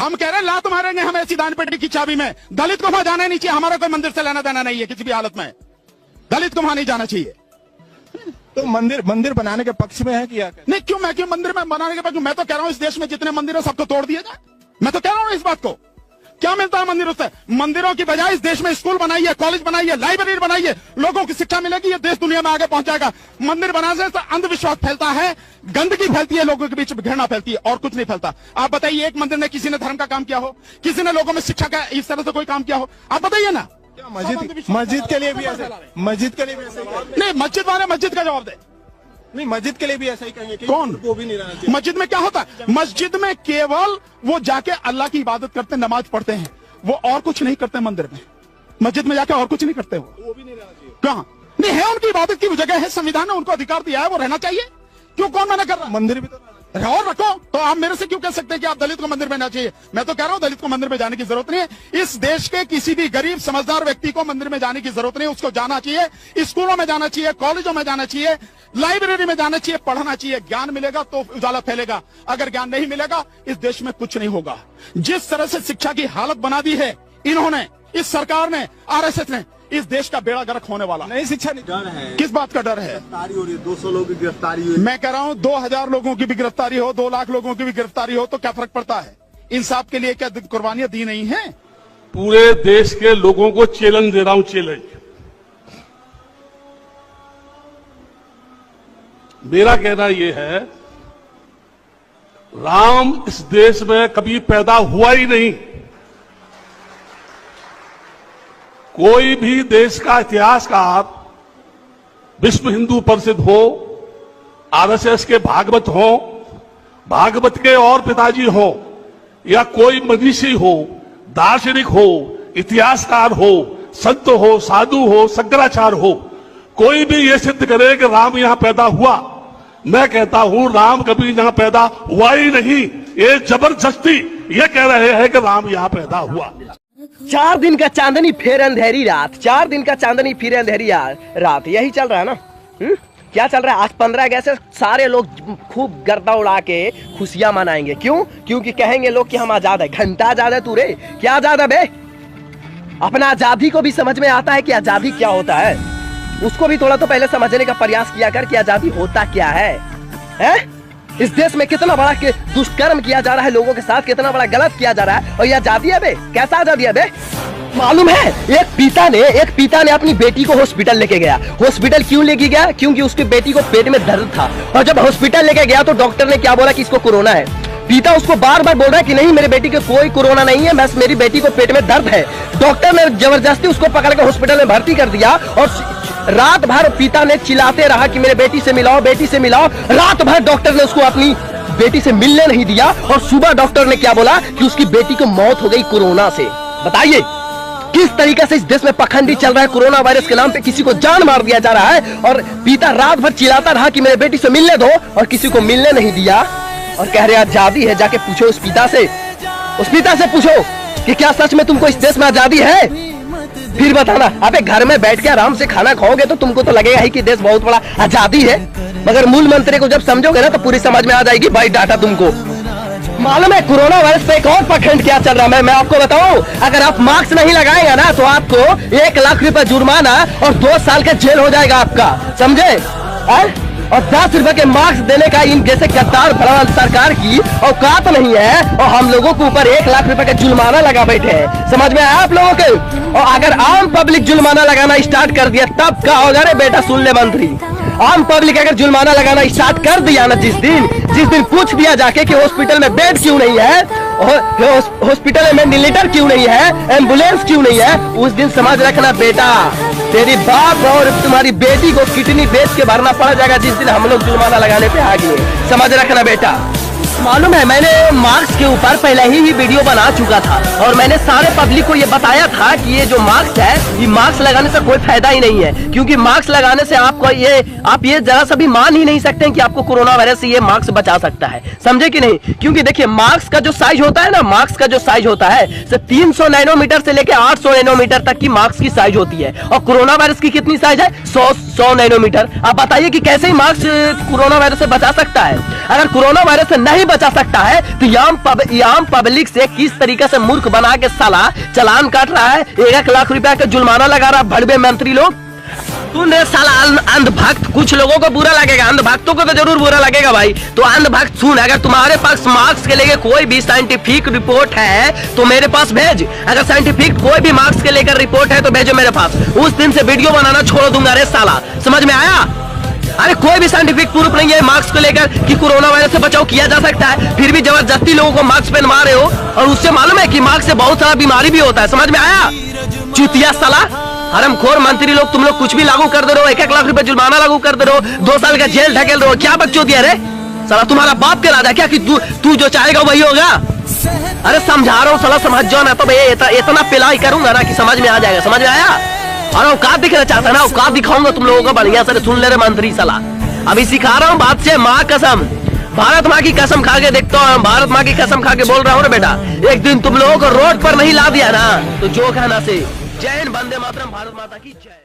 हम कह रहे हैं लात मारेंगे हम ऐसी दान पेटी की चाबी में। दलित को वहां जाना नहीं चाहिए, हमारा कोई मंदिर से लेना देना नहीं है किसी भी हालत में। दलित को वहां नहीं जाना चाहिए। तो मंदिर बनाने के पक्ष में है कि नहीं, क्यों मंदिर में बनाने के पक्ष में? मैं तो कह रहा हूं इस देश में जितने मंदिर है सबको तोड़ दिया जाए। मैं तो कह रहा हूं इस बात को। क्या मिलता है मंदिरों से? मंदिरों की बजाय इस देश में स्कूल बनाइए, कॉलेज बनाइए, लाइब्रेरी बनाइए, लोगों की शिक्षा मिलेगी, ये देश दुनिया में आगे पहुंच जाएगा। मंदिर बनाने से अंधविश्वास फैलता है, गंदगी फैलती है, लोगों के बीच घृणा फैलती है, और कुछ नहीं फैलता। आप बताइए एक मंदिर में किसी ने धर्म का काम किया हो, किसी ने लोगों में शिक्षा का इस तरह से कोई काम किया हो? आप बताइए ना। मस्जिद के लिए भी ऐसा नहीं, मस्जिद वाले मस्जिद का जवाब दे। नहीं, मस्जिद के लिए भी ऐसा ही कहेंगे कि कौन? वो भी नहीं रहना चाहिए। मस्जिद में क्या होता है? मस्जिद में केवल वो जाके अल्लाह की इबादत करते, नमाज पढ़ते हैं, वो और कुछ नहीं करते। मंदिर में, मस्जिद में जाके और कुछ नहीं करते। वो भी नहीं रहना चाहिए। कहाँ नहीं है? उनकी इबादत की जगह है, संविधान ने उनको अधिकार दिया है, वो रहना चाहिए। क्यों, कौन मना कर रहा है? मंदिर भी तो और रखो। तो आप मेरे से क्यों कह सकते हैं कि आप दलित को मंदिर में जाना चाहिए? मैं तो कह रहा हूं दलित को मंदिर में जाने की जरूरत नहीं है। इस देश के किसी भी गरीब समझदार व्यक्ति को मंदिर में जाने की जरूरत नहीं है। उसको जाना चाहिए, स्कूलों में जाना चाहिए, कॉलेजों में जाना चाहिए, लाइब्रेरी में जाना चाहिए, पढ़ना चाहिए। ज्ञान मिलेगा तो उजाला फैलेगा, अगर ज्ञान नहीं मिलेगा इस देश में कुछ नहीं होगा। जिस तरह से शिक्षा की हालत बना दी है इन्होंने, इस सरकार ने, आरएसएस ने, इस देश का बेड़ा गर्क होने वाला। नई शिक्षा नहीं। डर है। किस बात का डर है? गिरफ्तारी हो रही है, 200 लोगों की गिरफ्तारी हुई। मैं कह रहा हूं 2000 लोगों की भी गिरफ्तारी हो, 2 लाख लोगों की भी गिरफ्तारी हो तो क्या फर्क पड़ता है? इंसाफ के लिए क्या कुर्बानियां दी नहीं है? पूरे देश के लोगों को चैलेंज दे रहा हूं, चैलेंज। मेरा कहना यह है, राम इस देश में कभी पैदा हुआ ही नहीं। कोई भी देश का इतिहासकार, विश्व हिंदू परिषद हो, आरएसएस के भागवत हो, भागवत के और पिताजी हो, या कोई मनीषी हो, दार्शनिक हो, इतिहासकार हो, संत हो, साधु हो, शंकराचार्य हो, कोई भी ये सिद्ध करे कि राम यहां पैदा हुआ। मैं कहता हूं राम कभी यहां पैदा हुआ ही नहीं। ये जबरदस्ती ये कह रहे हैं कि राम यहां पैदा हुआ। 4 दिन का चांदनी फिर अंधेरी रात, 4 दिन का चांदनी फिर अंधेरी रात, यही चल रहा है ना। क्या चल रहा है? आज 15 अगस्त से सारे लोग खूब गर्दा उड़ा के खुशियां मनाएंगे। क्यों? क्योंकि कहेंगे लोग कि हम आजाद है। घंटा आजाद है तू रे? क्या आजाद है बे? अपना आजादी को भी समझ में आता है कि आजादी क्या होता है। उसको भी थोड़ा तो पहले समझने का प्रयास किया कर कि आजादी होता क्या है, हैं? इस देश में कितना बड़ा दुष्कर्म किया जा रहा है लोगों के साथ, कितना बड़ा गलत किया जा रहा है, और ये आजादी है बे? कैसा आजादी है बे? मालूम है एक पिता ने अपनी बेटी को हॉस्पिटल लेके गया। हॉस्पिटल क्यों लेके गया? क्योंकि उसकी बेटी को पेट में दर्द था, और जब हॉस्पिटल लेके गया तो डॉक्टर ने क्या बोला कि इसको कोरोना है। पिता उसको बार बार बोल रहा है कि नहीं मेरे बेटी को कोई कोरोना नहीं है, बस मेरी बेटी को पेट में दर्द है। डॉक्टर ने जबरदस्ती उसको पकड़ के हॉस्पिटल में भर्ती कर दिया, और रात भर पिता ने चिल्लाते रहा कि मेरे बेटी से मिलाओ, बेटी से मिलाओ। रात भर डॉक्टर ने उसको अपनी बेटी से मिलने नहीं दिया, और सुबह डॉक्टर ने क्या बोला कि उसकी बेटी को मौत हो गई कोरोना से। बताइए किस तरीके से इस देश में पखंडी चल रहा है। कोरोना वायरस के नाम पे किसी को जान मार दिया जा रहा है, और पिता रात भर चिल्लाता रहा कि मेरे बेटी से मिलने दो, और किसी को मिलने नहीं दिया, और कह रहे आजादी है। जाके पूछो उस पिता से पूछो कि क्या सच में तुमको इस देश में आजादी है? फिर बताना। अबे घर में बैठ के आराम से खाना खाओगे तो तुमको तो लगेगा ही कि देश बहुत बड़ा आजादी है, मगर मूल मंत्र को जब समझोगे ना तो पूरी समझ में आ जाएगी भाई डाटा तुमको। मालूम है कोरोना वायरस पे एक और पखंड क्या चल रहा है? मैं आपको बताऊं, अगर आप मास्क नहीं लगाएंगे ना तो आपको 1 लाख रुपए जुर्माना और 2 साल का जेल हो जाएगा आपका, समझे? और 10 रुपए के मास्क देने का इन जैसे गद्दार भला सरकार की औकात नहीं है, और हम लोगों के ऊपर 1 लाख रुपए का जुर्माना लगा बैठे हैं। समझ में आया आप लोगों के? और अगर आम पब्लिक जुर्माना लगाना स्टार्ट कर दिया तब क्या होगा रे बेटा? सुन ले मंत्री, आम पब्लिक अगर जुर्माना लगाना स्टार्ट कर दिया ना, जिस दिन पूछ दिया जाके कि हॉस्पिटल में बेड क्यों नहीं है, हॉस्पिटल में वेंटिलेटर क्यों नहीं है, एम्बुलेंस क्यों नहीं है, उस दिन समझ रखना बेटा तेरी बाप और तुम्हारी बेटी को किडनी बेच के भरना पड़ जाएगा, जिस दिन हम लोग जुर्माना लगाने पे आ गए। समझ रखना बेटा। मालूम है मैंने मास्क के ऊपर पहले ही वीडियो बना चुका था, और मैंने सारे पब्लिक को ये बताया था कि ये जो मास्क है, ये मास्क लगाने से कोई फायदा ही नहीं है, क्योंकि मास्क लगाने से आप ये जरा सा भी मान ही नहीं सकते हैं कि आपको कोरोना वायरस से ये मास्क बचा सकता है। समझे कि नहीं? क्योंकि देखिए मास्क का जो साइज होता है ना, मास्क का जो साइज होता है 300 नैनोमीटर से लेकर 800 नैनोमीटर तक की मास्क की साइज होती है, और कोरोना वायरस की कितनी साइज है? 100 नैनोमीटर। आप बताइए कि कैसे ही मास्क कोरोना वायरस से बचा सकता है? अगर कोरोना वायरस से नहीं बचा सकता है, तो ये आम पब्लिक से किस तरीके से मूर्ख बना के साला चालान काट रहा है, 1 लाख रुपया का जुर्माना लगा रहा भड़वे मंत्री लोग। तूने साला अंधभक्त, कुछ लोगों को बुरा लगेगा, अंधभक्तों को तो जरूर बुरा लगेगा भाई। तो अंधभक्त सुन, अगर तुम्हारे पास मार्क्स के लेके कोई भी साइंटिफिक रिपोर्ट है तो मेरे पास भेज। अगर साइंटिफिक कोई भी मार्क्स के लेकर रिपोर्ट है तो भेजो मेरे पास। उस दिन से वीडियो बनाना छोड़ दूंगा रे साला, समझ में आया? अरे कोई भी साइंटिफिक प्रूफ नहीं है मार्क्स को लेकर कि कोरोना वायरस से बचाव किया जा सकता है, फिर भी जबरदस्ती लोगों को मार्क्स पहनवा रहे हो। और उससे मालूम है कि मार्क्स से बहुत सारा बीमारी भी होता है, समझ में आया? चुतिया साला, हरामखोर मंत्री लोग, तुम लोग कुछ भी लागू कर दे रहे हो, 1 लाख रुपए जुर्माना लागू कर दे रहे हो, 2 साल का जेल ढकेल रहे हो। क्या बकचोदी है रे साला, तुम्हारा बाप के राजा क्या कि तू जो चाहेगा वही होगा? अरे समझा रहा हूँ साला, समझ जाओ ना तो भैया इतना पिलाई करूंगा ना कि समझ में आ जाएगा, समझ में आया? और औकात दिखना चाहता है ना, औकात दिखाऊंगा तुम लोगों को बढ़िया से। सुन ले रहे मंत्री साला, अभी सिखा रहा हूँ बात से, माँ कसम, भारत माँ की कसम खा के देखता हूँ, भारत माँ की कसम खा के बोल रहा हूँ ना बेटा, एक दिन तुम लोगों को रोड पर नहीं ला दिया ना तो जो कहना से। जय हिंद, वंदे मातरम, भारत माता की जय।